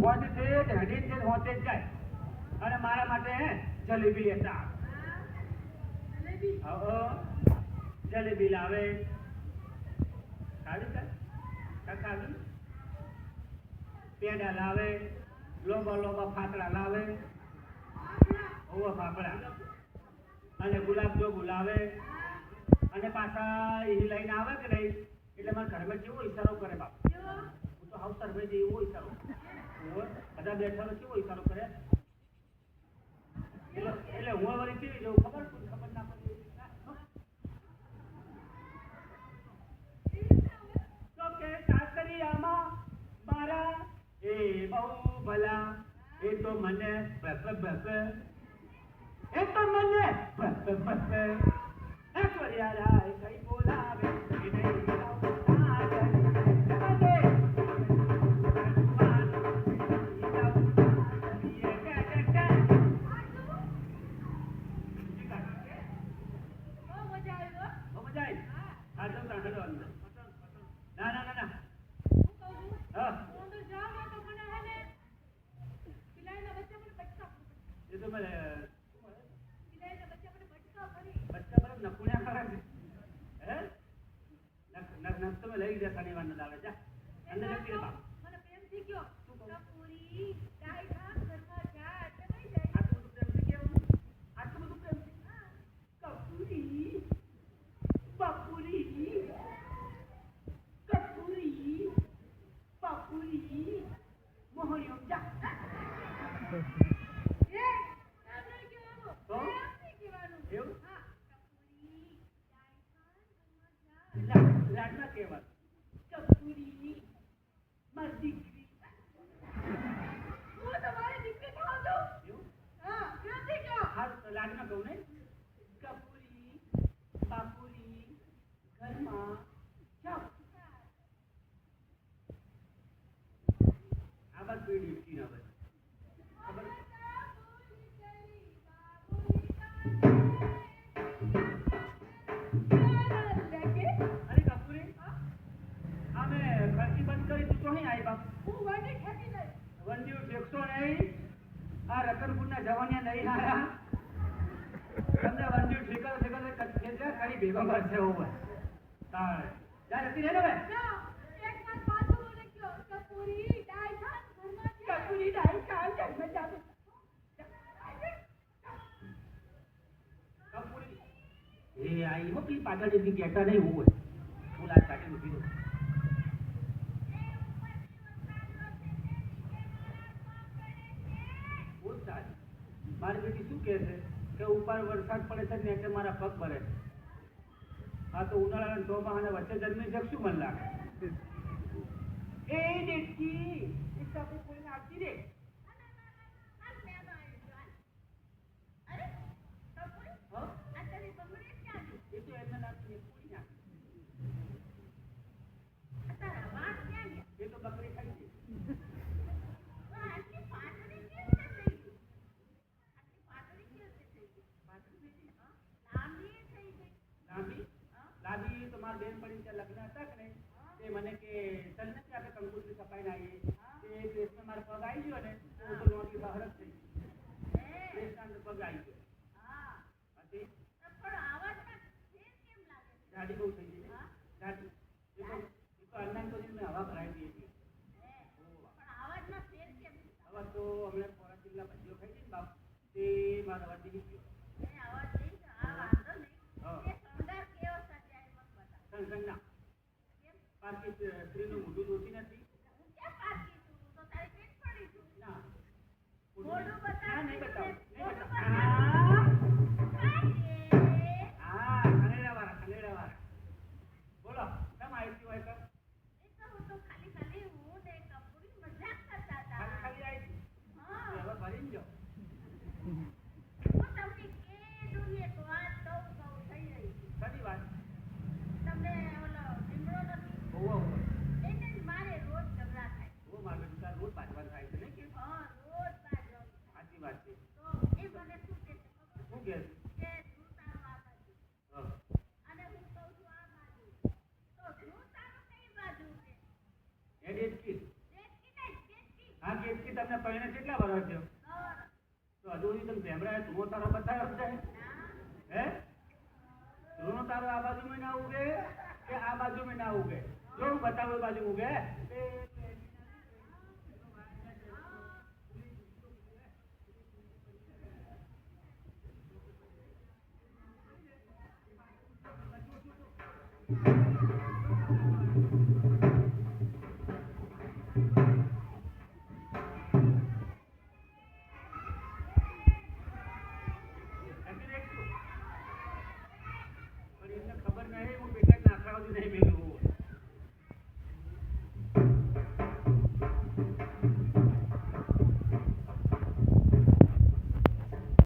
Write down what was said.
હોજ છે હડી છે હોતે જાય અને મારા માટે જલેબી લેતા જલેબી લાવે ખાવી પેડા લાવે લોબા લોબા ફાતડા લાવે ઓવા ફાફડા અને ગુલાબ જો બોલાવે અને પાછા એ લઈને આવે કે નહીં એટલે મારા ઘરમાં કેવો ઈશારો કરે બાપ હું તો હાઉસ સર્વે જે એવો ઈશારો બધા બેઠા કેવો ઈશારો કરે એટલે હું વળી કેવી જવું ખબર ના પડે તો કે સાસરિયામાં મારા એ બહુ ભલા એ તો મને એ તો મને ऐश्वर्या राय कई बोलावे લઈ ગયા શનિવાર ના દાડે જા અંદર લખી દે મને પ્રેમ થી ગયો કપૂરી ડાઈ ખા ઘરમાં જા એટલે નહીં જાય આટલું બધું પ્રેમ થી કેવું આટલું બધું પ્રેમ થી કપૂરી બાપુરી કપૂરી બાપુરી મોહણિયો જા એ આપણે કેવાનું તો કેવાનું એવું હા કપૂરી ડાઈ ખા ઘરમાં જા લાડના કેવાનું કપૂરી મારી દીકરી હું તમારી દીકરી થાઉં છું એવું હા ક્યાંથી ગયો હા લાડના કહું ને કપૂરી બાપુરી ઘરમાં જાઓ આ બાદ પેઢી ઉઠી ના બસ ખબર જવાનિયા નહીં હારા તમને વંજ્યું ઠીકર ઠીકર કઈ ભેગો કરશે એવું તારે જા રતી રે ને બે એક વાત પાછો બોલે ગયો કપૂરી ડાઈ ખાન ઘરમાં કપૂરી ડાઈ ખાન ઘરમાં જાવે કપૂરી એ આઈ હો પી પાગળ જેવી કહેતા નહીં હોય ફૂલા કાઢી ઉભી રહો મારી બેટી શું કહે છે કે ઉપર વરસાદ પડે છે ને એટલે મારા પગ ભરે છે આ તો ઉનાળાના ચોમાસાના વચ્ચે જન્મી છે શું મન લાગે એ દેખી એક આપણે કોઈને આપી દે એ તો એમને નાખી પૂરી નાખી એ તો બકરી ખાઈ છે લાભી તો મારા બેન પડી ત્યાં લગ્ન હતા કે નહીં તે મને કે ચલ ને આપણે કંકુતરી સફાઈ ના આવીએ તે દેશમાં મારો પગ આવી ગયો ને તો નોટી બહાર જ થઈ દેશના પગ આવી ગયો ગાડી બહુ થઈ ગઈ ગાડી એ તો અન્ના તો મેં હવા ભરાઈ દીધી હવા તો હમણાં ખોરા જિલ્લા ભજીઓ ખાઈ હતી ને બાપ તે મારા વધી ગયો પારકી સ્ત્રીનું મોઢું જોતી નથી ના નહીં બતાવું હા ખલેડા વાળા બોલો કેમ આવી હોય તો ખાલી આવી હવે ભરી જાઓ કદી વાત તમને ઓલો લીમડો નથી ઓવો એને મારે તમને પહેણે કેટલા વર્ષ થયો? તો હજુ સુધી તમે ભેમરા ધૂળો તારો બતાવ્યો છે? હે? ધૂળો તારો આ બાજુમાં ના ઉગે કે આ બાજુમાં ના ઉગે? જો હું બતાવું એ બાજુ ઉગે.